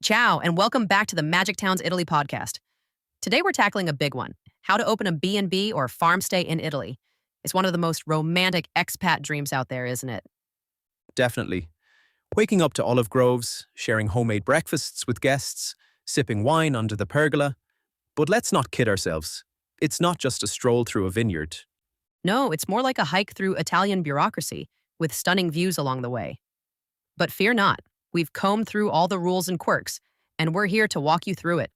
Ciao, and welcome back to the Magic Towns Italy podcast. Today we're tackling a big one, how to open a B&B or farm stay in Italy. It's one of the most romantic expat dreams out there, isn't it? Definitely. Waking up to olive groves, sharing homemade breakfasts with guests, sipping wine under the pergola. But let's not kid ourselves. It's not just a stroll through a vineyard. No, it's more like a hike through Italian bureaucracy, with stunning views along the way. But fear not, we've combed through all the rules and quirks, and we're here to walk you through it.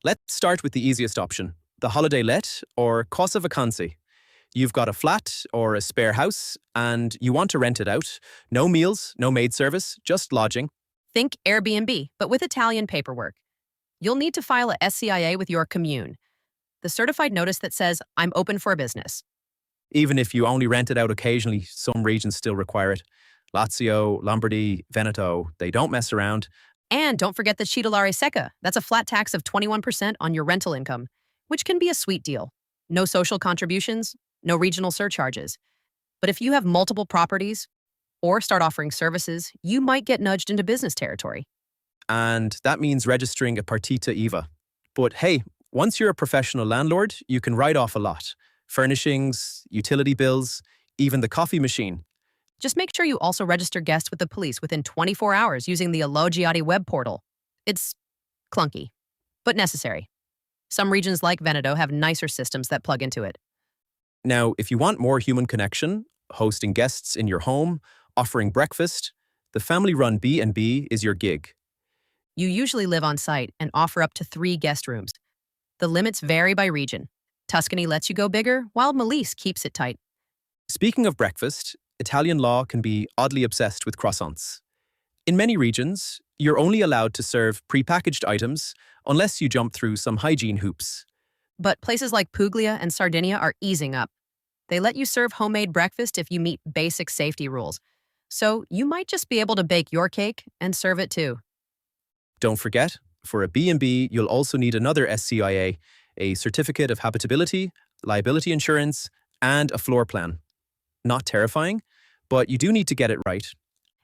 Let's start with the easiest option, the holiday let or casa vacanze. You've got a flat or a spare house, and you want to rent it out. No meals, no maid service, just lodging. Think Airbnb, but with Italian paperwork. You'll need to file a SCIA with your commune, the certified notice that says, I'm open for business. Even if you only rent it out occasionally, some regions still require it. Lazio, Lombardy, Veneto, they don't mess around. And don't forget the Cedolare Secca. That's a flat tax of 21% on your rental income, which can be a sweet deal. No social contributions, no regional surcharges. But if you have multiple properties or start offering services, you might get nudged into business territory. And that means registering a partita IVA. But hey, once you're a professional landlord, you can write off a lot. Furnishings, utility bills, even the coffee machine. Just make sure you also register guests with the police within 24 hours using the Alloggiati web portal. It's clunky, but necessary. Some regions like Veneto have nicer systems that plug into it. Now, if you want more human connection, hosting guests in your home, offering breakfast, the family-run B&B is your gig. You usually live on site and offer up to 3 guest rooms. The limits vary by region. Tuscany lets you go bigger, while Molise keeps it tight. Speaking of breakfast, Italian law can be oddly obsessed with croissants. In many regions, you're only allowed to serve prepackaged items unless you jump through some hygiene hoops. But places like Puglia and Sardinia are easing up. They let you serve homemade breakfast if you meet basic safety rules. So you might just be able to bake your cake and serve it too. Don't forget, for a B&B, you'll also need another SCIA, a certificate of habitability, liability insurance, and a floor plan. Not terrifying, but you do need to get it right.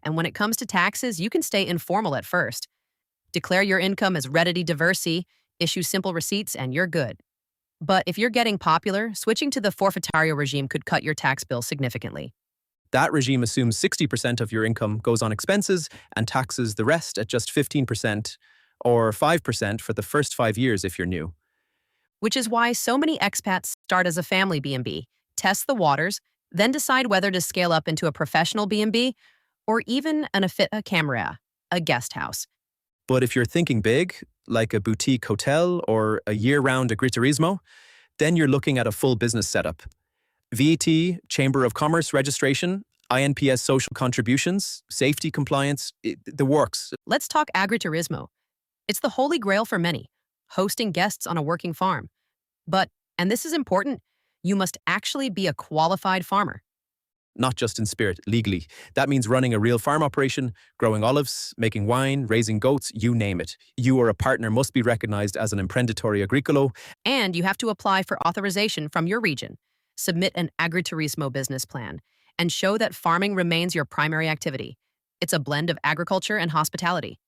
And when it comes to taxes, you can stay informal at first. Declare your income as redditi diversi, issue simple receipts, and you're good. But if you're getting popular, switching to the forfettario regime could cut your tax bill significantly. That regime assumes 60% of your income goes on expenses and taxes the rest at just 15%, or 5% for the first 5 years if you're new. Which is why so many expats start as a family B&B, test the waters, then decide whether to scale up into a professional B&B or even an affitta camera, a guest house. But if you're thinking big, like a boutique hotel or a year-round agriturismo, then you're looking at a full business setup. VAT, Chamber of Commerce registration, INPS social contributions, safety compliance, the works. Let's talk agriturismo. It's the holy grail for many, hosting guests on a working farm. But, and this is important, you must actually be a qualified farmer. Not just in spirit, legally. That means running a real farm operation, growing olives, making wine, raising goats, you name it. You or a partner must be recognized as an imprenditore agricolo. And you have to apply for authorization from your region, submit an agriturismo business plan, and show that farming remains your primary activity. It's a blend of agriculture and hospitality.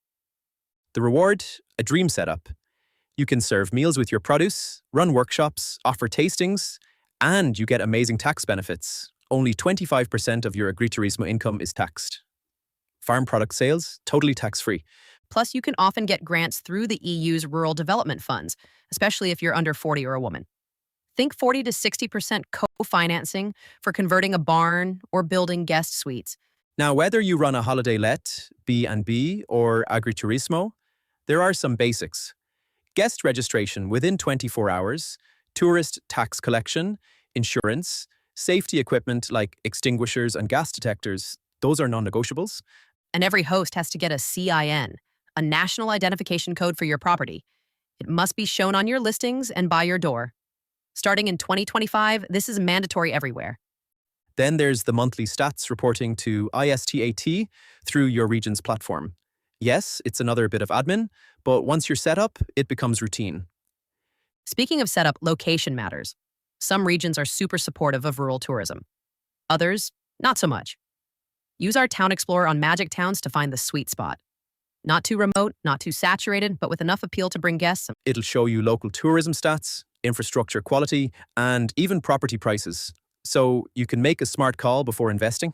The reward? A dream setup. You can serve meals with your produce, run workshops, offer tastings, and you get amazing tax benefits. Only 25% of your agriturismo income is taxed. Farm product sales, totally tax-free. Plus, you can often get grants through the EU's rural development funds, especially if you're under 40 or a woman. Think 40 to 60% co-financing for converting a barn or building guest suites. Now, whether you run a holiday let, B&B, or agriturismo, there are some basics. Guest registration within 24 hours, tourist tax collection, insurance, safety equipment like extinguishers and gas detectors, those are non-negotiables. And every host has to get a CIN, a national identification code for your property. It must be shown on your listings and by your door. Starting in 2025, this is mandatory everywhere. Then there's the monthly stats reporting to ISTAT through your region's platform. Yes, it's another bit of admin, but once you're set up, it becomes routine. Speaking of setup, location matters. Some regions are super supportive of rural tourism. Others, not so much. Use our Town Explorer on Magic Towns to find the sweet spot. Not too remote, not too saturated, but with enough appeal to bring guests. It'll show you local tourism stats, infrastructure quality, and even property prices, so you can make a smart call before investing.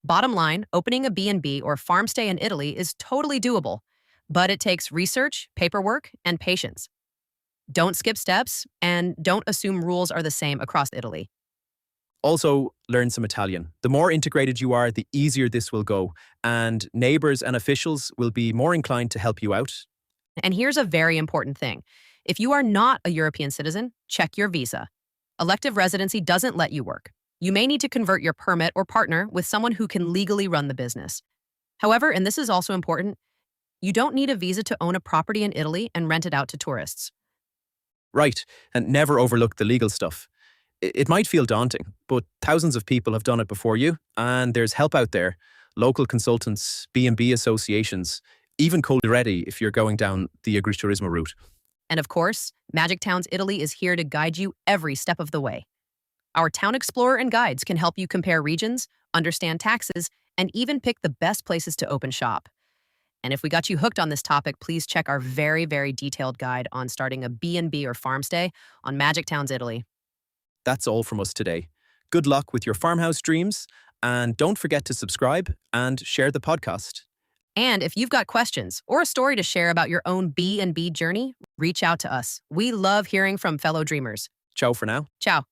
Bottom line, opening a B&B or farm stay in Italy is totally doable, but it takes research, paperwork, and patience. Don't skip steps, and don't assume rules are the same across Italy. Also, learn some Italian. The more integrated you are, the easier this will go, and neighbors and officials will be more inclined to help you out. And here's a very important thing. If you are not a European citizen, check your visa. Elective residency doesn't let you work. You may need to convert your permit or partner with someone who can legally run the business. However, and this is also important, you don't need a visa to own a property in Italy and rent it out to tourists. Right, and never overlook the legal stuff. It might feel daunting, but thousands of people have done it before you, and there's help out there. Local consultants, B&B associations, even Coldiretti if you're going down the agriturismo route. And of course, Magic Towns Italy is here to guide you every step of the way. Our Town Explorer and guides can help you compare regions, understand taxes, and even pick the best places to open shop. And if we got you hooked on this topic, please check our very, very detailed guide on starting a B&B or farm stay on Magic Towns Italy. That's all from us today. Good luck with your farmhouse dreams, and don't forget to subscribe and share the podcast. And if you've got questions or a story to share about your own B&B journey, reach out to us. We love hearing from fellow dreamers. Ciao for now. Ciao.